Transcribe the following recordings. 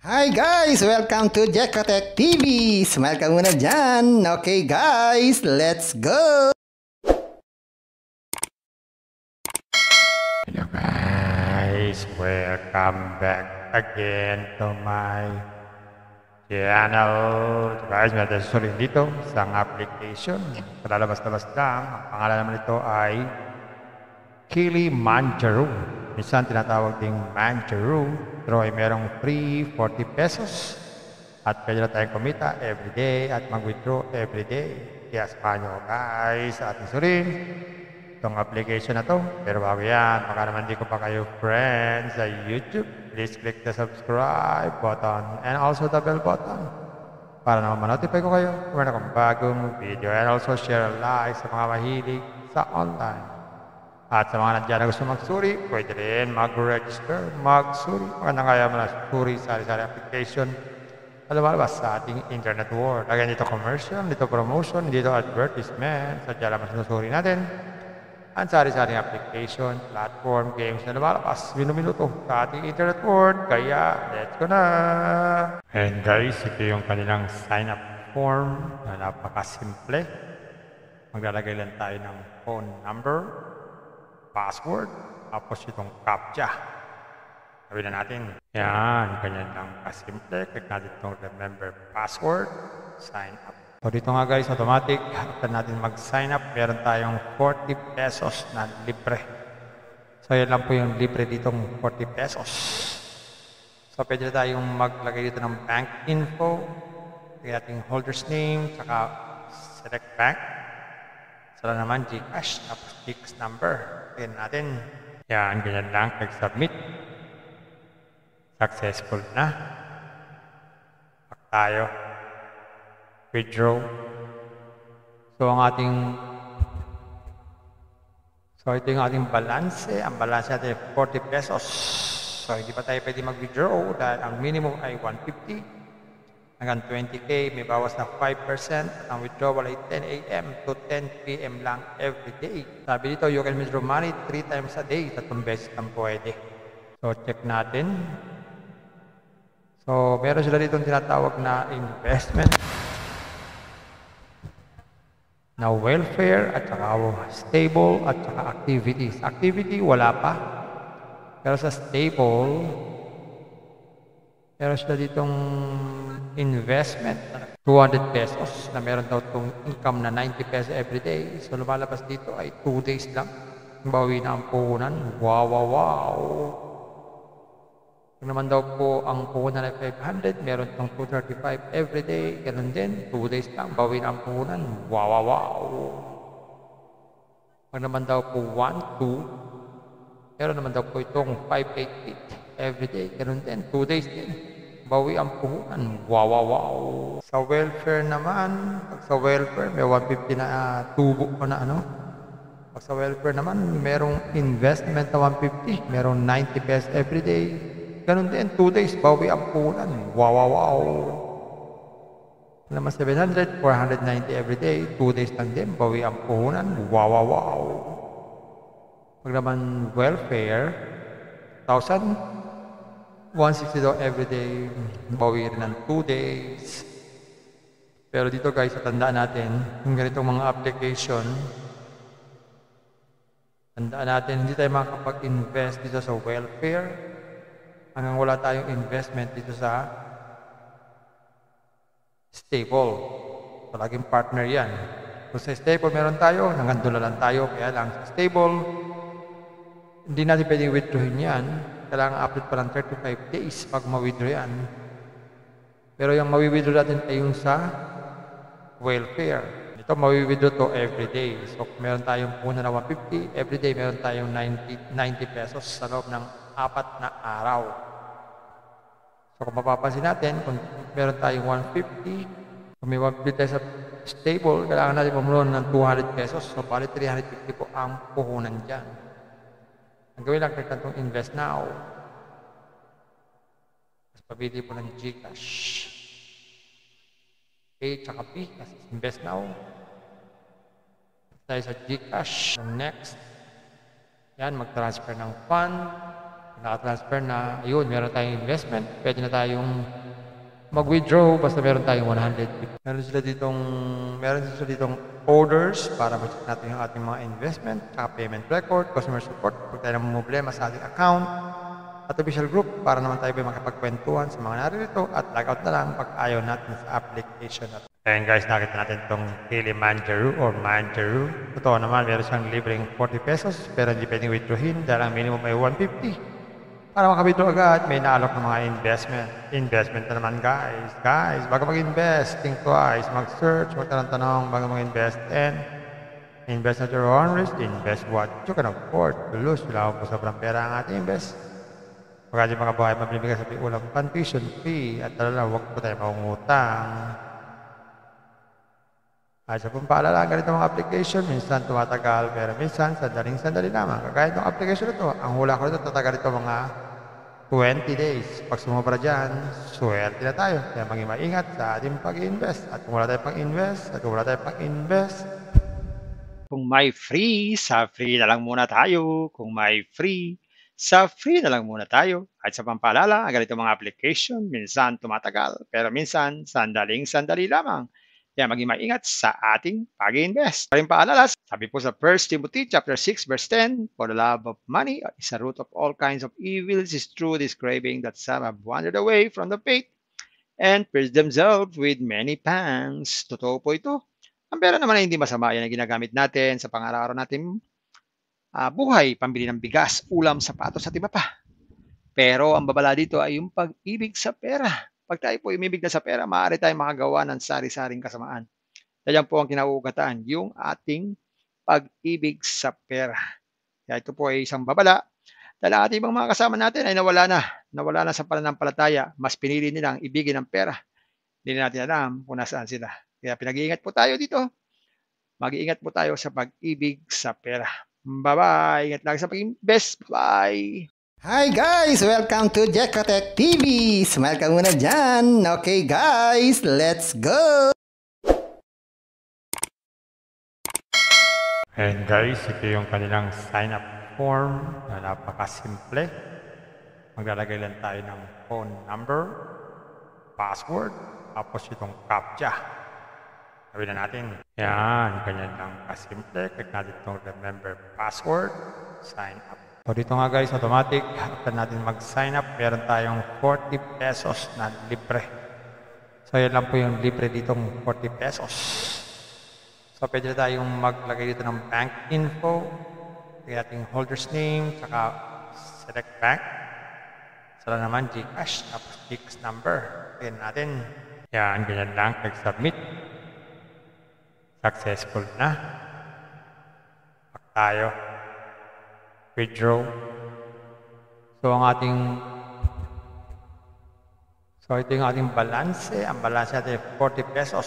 Hi guys! Welcome to Jekotech TV! Smile ka muna dyan! Okay guys, let's go! Hello guys, welcome back again to my channel. So guys, may susulit dito isang application. Palalabas-labas lang. Ang pangalan naman nito ay Kilimanjaro. Minsan tinatawag ding Manjaro. Pero ay merong free 40 pesos. At pwede na tayong kumita everyday at mag-withdraw everyday. Kaya samahan nyo guys sa ating surin itong application na to. Pero bago yan, baka naman di ko pa kayo friends sa YouTube, please click the subscribe button and also the bell button para naman ma-notify ko kayo kung meron akong bagong video, and also share a like sa mga mahilig sa online. At sa mga nandiyan na gusto magsuri, pwede rin mag-register, magsuri. Magandang kaya mo na suri sari-sari application na lumalabas sa ating internet world. Again, dito commercial, dito promotion, dito advertisement. Sadya lang masinusuri natin ang sari-saring application, platform, games na lumalabas minuto sa ating internet world. Kaya, let's go na! And guys, ito yung kanilang sign-up form na napakasimple. Maglalagay lang tayo ng phone number, password, tapos itong CAPTCHA. Gawin na natin. Yan, ganyan lang kasimple. Click natin itong remember password, sign up. So dito nga guys, automatic. After natin mag-sign up, meron tayong 40 pesos na libre. So yan lang po yung libre ditong 40 pesos. So pwede na tayong maglagay dito ng bank info. Lagay natin holder's name, saka select bank. Sala naman GCash, tapos GCash number. Lagyan natin. Yan, ganyan lang. Click submit. Successful na. Back tayo. Withdraw. So ito yung ating balance. Ang balance natin ay 40 pesos. So hindi pa tayo pwede mag-withdraw dahil ang minimum ay 150. Hanggang 20K, may bawas na 5%. At ang withdrawal ay 10 a.m. to 10 p.m. lang every day. Sabi dito, you can withdraw money 3 times a day. 3 beses lang pwede. So check natin. So meron sila dito tinatawag na investment, na welfare, at saka stable, at saka activities. Activity, wala pa. Pero sa stable, meron sila ditong investment, 200 pesos, na meron daw itong income na 90 pesos every day. So lumalabas dito ay 2 days lang. Bawi na ang puhunan. Wow, wow, wow. Kung naman daw po ang puhunan ay 500, meron itong 235 every day. Ganun din, 2 days lang. Bawi na ang puhunan. Wow, wow, wow. Kung naman daw po 1, 2, meron naman daw po itong 588 every day. Ganun din, 2 days din. Bawi ang puhunan. Wow, wow, wow. Sa welfare naman, pag sa welfare, may 150 na tubo ko na ano. Pag sa welfare naman, merong investment na 150. Merong 90 pesos every day. Ganun din, 2 days, bawi ang puhunan. Wow, wow, wow. Naman 700, 490 every day. 2 days lang din, bawi ang puhunan. Wow, wow, wow. Pag naman welfare, 1,000, 160 daw every day, bawi rin ng 2 days. Pero dito guys, tandaan natin, yung ganitong mga application, tandaan natin, hindi tayo makakapag-invest dito sa welfare hanggang wala tayong investment dito sa stable. So, laging partner yan. Kung sa stable meron tayo, hanggang doon lang tayo. Kaya lang sa stable, hindi natin pwedeng withdrawin yan. Kailangan upload pa lang 35 days pag ma-withdraw yan. Pero yung ma-withdraw natin ay yung sa welfare. Ito, ma-withdraw to every day. So, kung meron tayong puna na 150, every day meron tayong 90 pesos sa loob ng 4 na araw. So, kung mapapansin natin, kung meron tayong 150, kung may 150 tayo sa stable, kailangan natin pumunuan ng 200 pesos. So, bali 350 po ang puhunan dyan. Ang gawin lang, click itong invest now. Tapos pabili po ng GCash. A tsaka B, kasi invest now. Tayo sa GCash. Next. Yan, mag-transfer ng fund. naka-transfer na, ayun, meron tayong investment. Pwede na tayong mag-withdraw basta meron tayong 150. Meron sila ditong orders para ma-check natin yung ating mga investment, payment record, customer support, kung tayo na problema sa ating account, at official group para naman tayo makapagkwentuhan sa mga naririto at logout na lang pag ayaw natin sa application natin. Ayan guys, nakita natin itong Kilimanjaro or Manjaro. Totoo naman, meron siyang libreng 40 pesos pero hindi pwedeng withdrawin dahil ang minimum ay 150. Para makabito agad, may naalok ng mga investment. Investment na naman guys. Guys, bago mag-invest, think twice. Mag-search, magtanong-tanong bago mag-invest. And invest at your own risk. Invest what you can afford to lose. Wala po sobrang pera ang ating invest. Pagka di mga buhay, mabibigay sa ulang tuition fee. At talaga, huwag po tayo mangungutang. At sa pong paalala, ganito mga application, minsan tumatagal, pero minsan, sandali lamang. Kagaya itong application na ito, ang hula ko ito, tatagal ito mga 20 days. Pag sumobra dyan, swerte na tayo. Kaya maging maingat sa ating pag-invest. At kung wala tayong pag-invest, Kung may free, sa free na lang muna tayo. Kung may free, sa free na lang muna tayo. At sa pampaalala, ganito mga application, minsan tumatagal, pero minsan, sandali lamang. Kaya maging maingat sa ating pag-invest. Paring paalala, sabi po sa 1 Timothy chapter 6 verse 10, for the love of money is a root of all kinds of evils. It is true this craving that some have wandered away from the faith and pierced themselves with many pangs. Totoo po ito. Ang pera naman ay hindi masama. Yan ang ginagamit natin sa pang-araw-araw natin buhay, pambili ng bigas, ulam, sapatos at iba pa. Pero ang babala dito ay yung pag-ibig sa pera. Pag tayo po umibig na sa pera, maaari tayong makagawa ng sari-saring kasamaan. Yan po ang kinauugatan, yung ating pag-ibig sa pera. Kaya ito po ay isang babala. Dahil ang ating ibang mga kasama natin ay nawala na sa pananampalataya. Mas pinili nilang ibigin ang pera. Hindi natin alam kung nasaan sila. Kaya pinag-iingat po tayo dito. Mag-iingat po tayo sa pag-ibig sa pera. Bye-bye. Ingat lang sa pag-invest. Bye. Hi guys! Welcome to Jekotech TV! Smile ka muna dyan! Okay guys, let's go! and guys, ito yung kanilang sign-up form na napakasimple. Maglalagay lang tayo ng phone number, password, tapos itong CAPTCHA. Sabi na natin. Yan, ganyan lang kasimple. Click natin itong remember password, sign up. So dito nga guys, automatic. After natin mag-sign up, meron tayong 40 pesos na libre. So yan lang po yung libre ditong 40 pesos. So pwede na tayong maglagay dito ng bank info. Lagay natin holder's name, saka select bank. Sala naman GCash, tapos GCash number. Lagay natin. Yan, ganyan lang. Click submit. Successful na. Back tayo. Withdraw. So ito yung ating balance. Ang balance natin ay 40 pesos.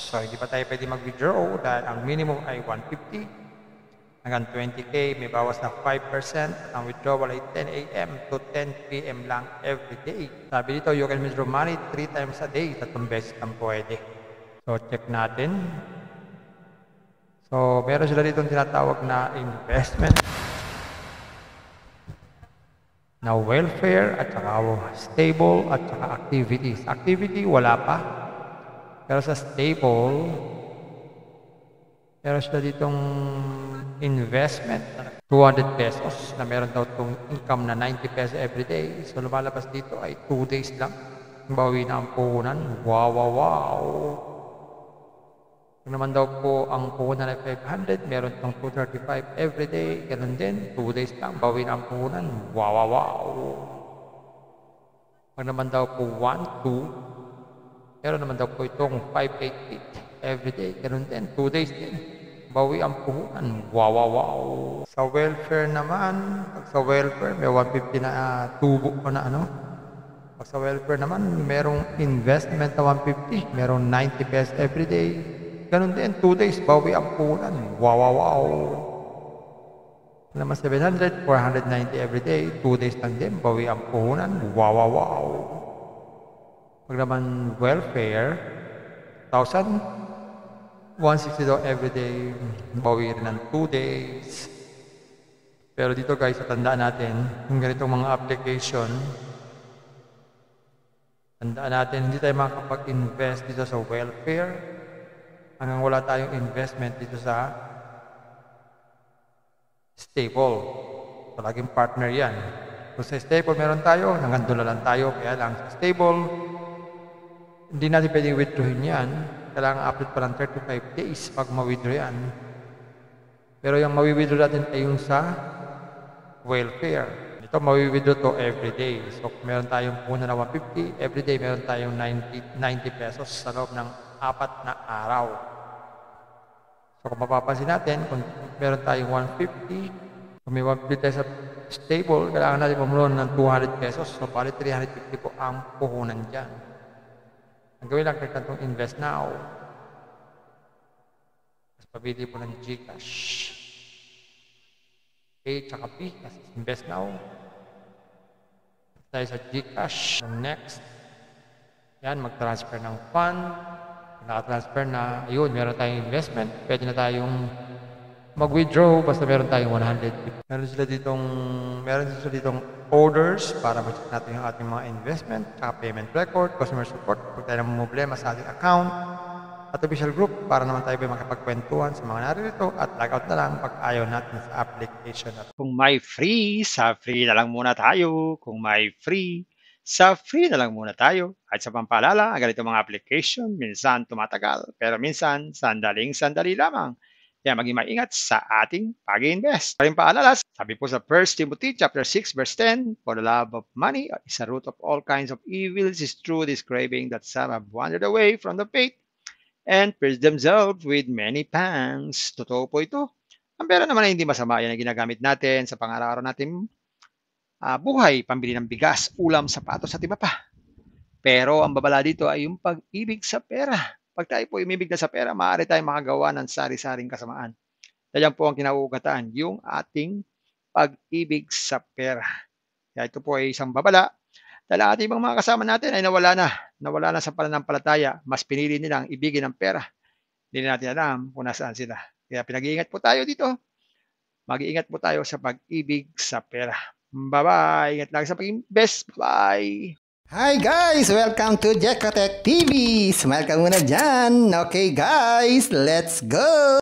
So hindi pa tayo pwede mag-withdraw dahil ang minimum ay 150. Hanggang 20K, may bawas na 5%. Ang withdrawal ay 10 AM to 10 PM lang every day. Sabi dito, you can withdraw money 3 times a day. 3 beses lang pwede. So check natin. So meron sila dito tinatawag na investment, na welfare, at saka stable, at saka activities. Activity, wala pa. Pero sa stable, meron sila ditong investment, 200 pesos, na meron daw itong income na 90 pesos every day. So lumalabas dito ay 2 days lang. Bawi na ang puhunan. Wow, wow, wow. Kung naman daw po ang puhunan ay 500, meron itong 235 every day. Ganun din, 2 days lang, bawi na ang puhunan. Wow, wow, wow. Kung naman daw po 1, 2, meron naman daw po itong 588 every day. Ganun din, 2 days din, bawi ang puhunan. Wow, wow, wow. Sa welfare naman, pag sa welfare, may 150 na tubo ko na ano. Pag sa welfare naman, merong investment na 150, merong 90 pesos every day. Ganun din, 2 days, bawi ang puhunan. Wow, wow, wow. Naman 700, 490 every day, 2 days lang din, bawi ang puhunan. Wow, wow, wow. Pag naman welfare, 1,000, 160 daw every day, bawi rin ng 2 days. Pero dito guys, tandaan natin, yung ganitong mga application, tandaan natin, hindi tayo makakapag-invest dito sa welfare hanggang wala tayong investment dito sa stable. So, laging partner yan. Kung sa stable meron tayo, hanggang doon na lang tayo. Kaya lang sa stable, hindi natin pwedeng withdrawin yan. Kailangan upload pa ng 35 days pag ma-withdraw yan. Pero yung ma-withdraw natin ay yung sa welfare. Ito, ma-withdraw to everyday. So, kung meron tayong puno na 150, everyday meron tayong 90 pesos sa loob ng 4 na araw. So, kung mapapansin natin, kung meron tayong 150, kung may 150 tayo sa stable, kailangan natin pumuloon ng 200 pesos. So, bali 350 po ang puhunan dyan. Ang gawin lang, kaya itong invest now. Tapos, pabili po ng GCash. A, tsaka B, kasi invest now. Tayo sa GCash. Next. Yan, mag-transfer ng fund. Naka-transfer na, ayun, meron tayong investment. Pwede na tayong mag-withdraw basta meron tayong 150. Meron sila ditong orders para ma-check natin yung ating mga investment, tsaka payment record, customer support, pag tayo na problema sa ating account, at official group para naman tayo makapagkwentuhan sa mga naririto at logout na lang pag ayaw natin sa application natin. Kung may free, sa free na lang muna tayo. Kung may free, sa free na lang muna tayo. At sa pampaalala, ang ganito mga application, minsan tumatagal, pero minsan sandaling-sandali lamang. Kaya maging maingat sa ating pag-invest. Paring paalala, sabi po sa 1 Timothy chapter 6 verse 10, for the love of money is a root of all kinds of evils, is true this craving that some have wandered away from the faith and pierced themselves with many pangs. Totoo po ito. Ang pera naman ay hindi masama. Yan ang ginagamit natin sa pang-araw-araw natin buhay, pambili ng bigas, ulam, sapatos at iba pa. Pero ang babala dito ay yung pag-ibig sa pera. Pag tayo po umibig na sa pera, maaari tayong makagawa ng sari-saring kasamaan. Yan po ang kinauugatan, yung ating pag-ibig sa pera. Kaya ito po ay isang babala. Dahil ating ibang mga kasama natin ay nawala na sa pananampalataya. Mas pinili nilang ibigin ang pera. Hindi natin alam kung nasaan sila. Kaya pinag-iingat po tayo dito. Mag-iingat po tayo sa pag-ibig sa pera. Bye-bye. Ingat lagi sa pag-invest. Bye. Hi guys! Welcome to Jekotech TV! Smile ka muna dyan! Okay guys, let's go!